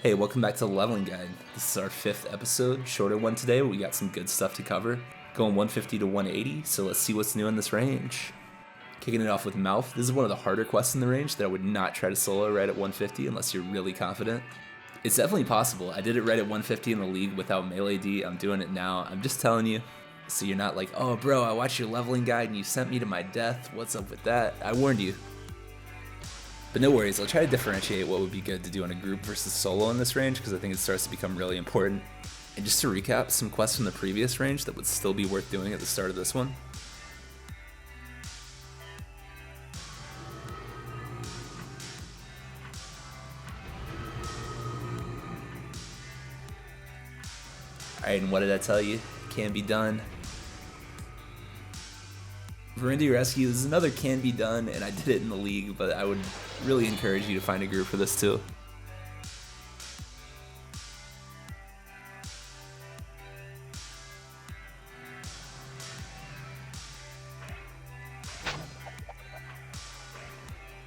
Hey, welcome back to the Leveling Guide. This is our 5th episode, shorter one today, but we got some good stuff to cover. Going 150 to 180, so let's see what's new in this range. Kicking it off with Mouf. This is one of the harder quests in the range that I would not try to solo right at 150 unless you're really confident. It's definitely possible. I did it right at 150 in the league without melee D. I'm doing it now. I'm just telling you. So you're not like, oh bro, I watched your Leveling Guide and you sent me to my death. What's up with that? I warned you. But no worries, I'll try to differentiate what would be good to do in a group versus solo in this range because I think it starts to become really important. And just to recap, some quests from the previous range that would still be worth doing at the start of this one. Alright, and what did I tell you? Can be done. Virindi Rescue, this is another can be done, and I did it in the league, but I would really encourage you to find a group for this too.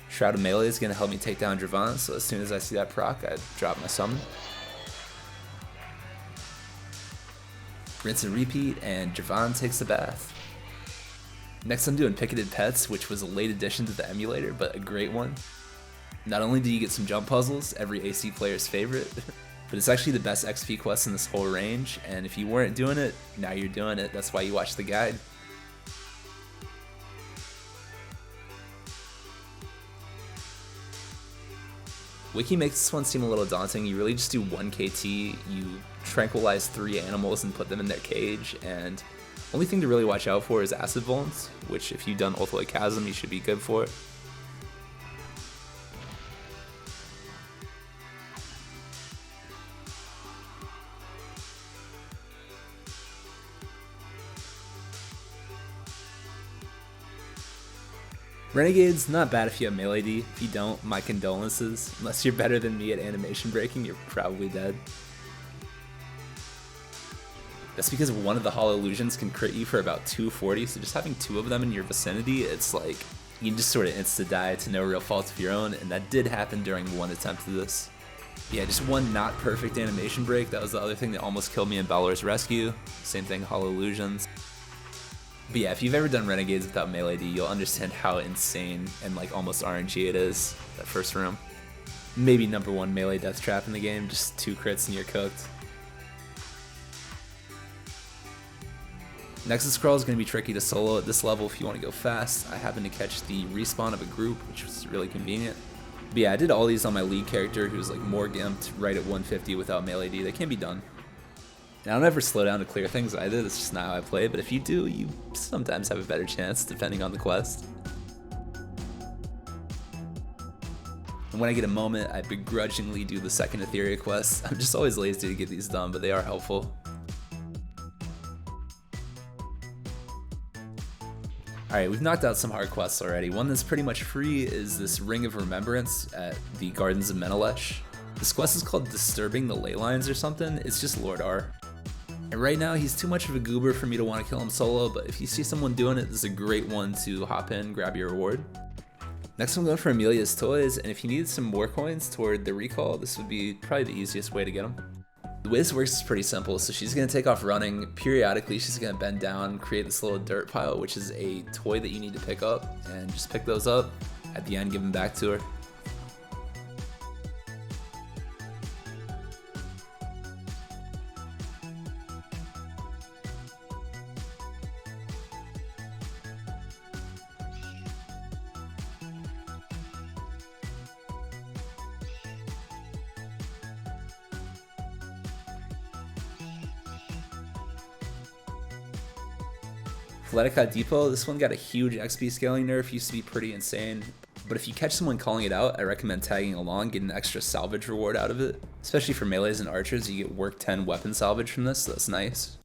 Shroud of Melee is going to help me take down Xorva, so as soon as I see that proc, I drop my summon. Rinse and repeat, and Xorva takes the bath. Next I'm doing Picketed Pets, which was a late addition to the emulator, but a great one. Not only do you get some jump puzzles, every AC player's favorite, but it's actually the best XP quest in this whole range, and if you weren't doing it, now you're doing it. That's why you watch the guide. Wiki makes this one seem a little daunting. You really just do 1 KT, you tranquilize 3 animals and put them in their cage, and only thing to really watch out for is acid vulns, which if you've done Ultimate Chasm, you should be good for. Renegades, not bad if you have melee D. If you don't, my condolences. Unless you're better than me at animation breaking, you're probably dead. That's because one of the Hollow Illusions can crit you for about 240, so just having 2 of them in your vicinity, it's like, you can just sort of insta-die to no real fault of your own, and that did happen during one attempt of this. Yeah, just one not perfect animation break, that was the other thing that almost killed me in Balor's Rescue. Same thing, Hollow Illusions. But yeah, if you've ever done Renegades without melee D, you'll understand how insane and like almost RNG it is, that first room. Maybe #1 melee death trap in the game, just 2 crits and you're cooked. Nexus Crawl is going to be tricky to solo at this level if you want to go fast. I happened to catch the respawn of a group, which was really convenient. But yeah, I did all these on my lead character who's like more gimped right at 150 without melee D. They can be done. Now, I'll never slow down to clear things either, that's just not how I play, but if you do, you sometimes have a better chance depending on the quest. And when I get a moment, I begrudgingly do the second aetheria quest. I'm just always lazy to get these done, but they are helpful. Alright, we've knocked out some hard quests already. One that's pretty much free is this Ring of Remembrance at the Gardens of Menelesh. This quest is called Disturbing the Ley Lines or something. It's just Lord R. And right now he's too much of a goober for me to want to kill him solo, but if you see someone doing it, this is a great one to hop in, grab your reward. Next I'm going for Amelia's Toys, and if you needed some more coins toward the recall, this would be probably the easiest way to get them. The way this works is pretty simple, so she's going to take off running. Periodically she's going to bend down, create this little dirt pile, which is a toy that you need to pick up, and just pick those up. At the end, give them back to her. Falatacot Depot, this one got a huge XP scaling nerf, used to be pretty insane, but if you catch someone calling it out, I recommend tagging along, get an extra salvage reward out of it. Especially for melees and archers, you get work 10 weapon salvage from this, so that's nice.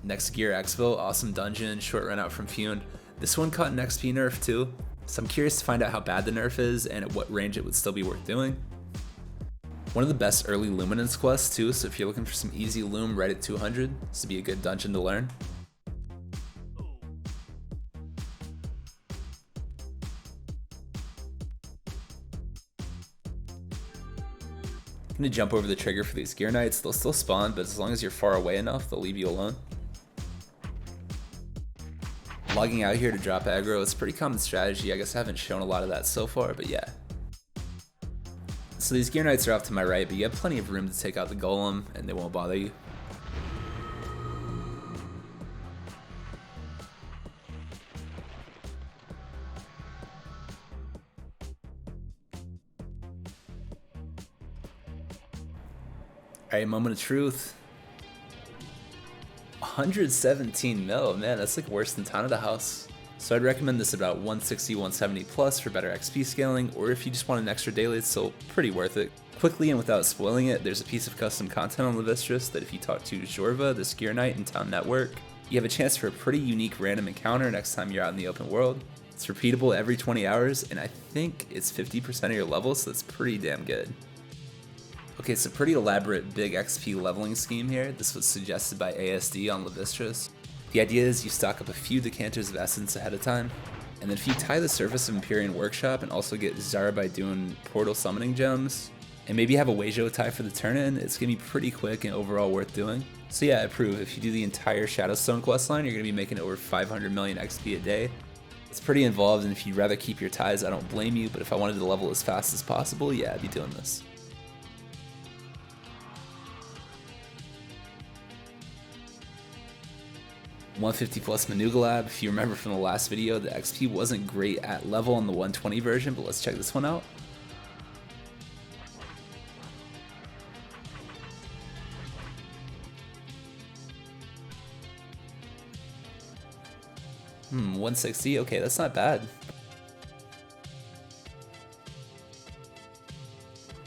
Next Gear Xbow, awesome dungeon, short run out from Fune. This one caught an XP nerf too, so I'm curious to find out how bad the nerf is and at what range it would still be worth doing. One of the best early Luminance quests too, so if you're looking for some easy loom right at 200, this would be a good dungeon to learn. I'm going to jump over the trigger for these Gear Knights. They'll still spawn, but as long as you're far away enough, they'll leave you alone. Logging out here to drop aggro is a pretty common strategy. I guess I haven't shown a lot of that so far, but yeah. So these Gear Knights are off to my right, but you have plenty of room to take out the Golem, and they won't bother you. Alright, moment of truth. 117 mil, man, that's like worse than Town of the House. So I'd recommend this about 160, 170 plus for better XP scaling, or if you just want an extra daily, it's still pretty worth it. Quickly and without spoiling it, there's a piece of custom content on Levistras that if you talk to Xorva, the Gear Knight in Town Network, you have a chance for a pretty unique random encounter next time you're out in the open world. It's repeatable every 20 hours, and I think it's 50% of your level, so that's pretty damn good. Okay, it's a pretty elaborate big XP leveling scheme here. This was suggested by ASD on Levistras. The idea is you stock up a few decanters of essence ahead of time, and then if you tie the surface of Empyrean Workshop and also get Zara by doing portal summoning gems, and maybe have a Weijo tie for the turn-in, it's going to be pretty quick and overall worth doing. So yeah, I approve. If you do the entire Shadowstone questline, you're going to be making over 500 million XP a day. It's pretty involved, and if you'd rather keep your ties, I don't blame you, but if I wanted to level as fast as possible, yeah, I'd be doing this. $150 plus monouga lab. If you remember from the last video, the XP wasn't great at level on the 120 version, but let's check this one out. — 160, okay, that's not bad.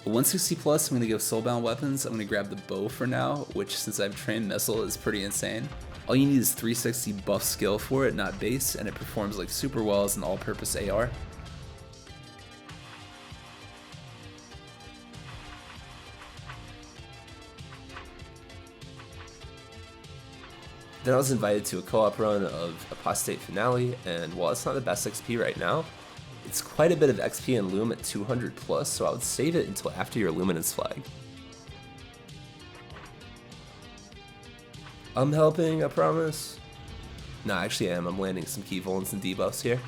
160 plus, I'm going to give soulbound weapons. I'm going to grab the bow for now, which since I've trained missile is pretty insane. All you need is 360 buff skill for it, not base, and it performs like super well as an all-purpose AR. Then I was invited to a co-op run of Apostate Finale, and while it's not the best XP right now, it's quite a bit of XP in Loom at 200 plus, so I would save it until after your Luminance flag. I'm helping, I promise. No, actually I am. I'm landing some key vulns and debuffs here.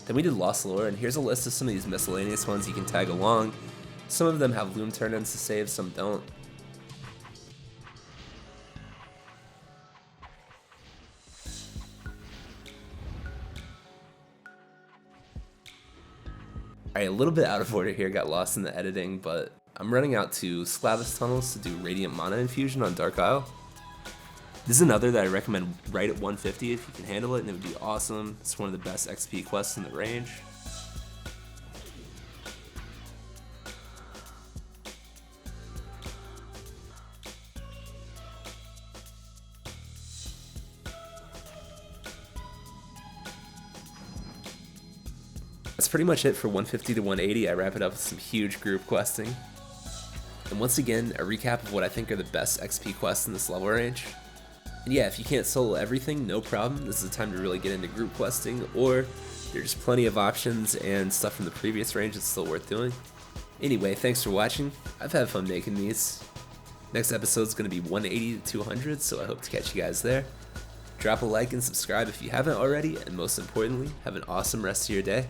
Then we did Lost Lore, and here's a list of some of these miscellaneous ones you can tag along. Some of them have Loom turn-ins to save, some don't. Alright, a little bit out of order here, got lost in the editing, but I'm running out to Slavus Tunnels to do Radiant Mana Infusion on Dark Isle. This is another that I recommend right at 150 if you can handle it, and it would be awesome. It's one of the best XP quests in the range. That's pretty much it for 150 to 180. I wrap it up with some huge group questing. And once again, a recap of what I think are the best XP quests in this level range. And yeah, if you can't solo everything, no problem. This is the time to really get into group questing, or there's plenty of options and stuff from the previous range that's still worth doing. Anyway, thanks for watching. I've had fun making these. Next episode's going to be 180 to 200, so I hope to catch you guys there. Drop a like and subscribe if you haven't already, and most importantly, have an awesome rest of your day.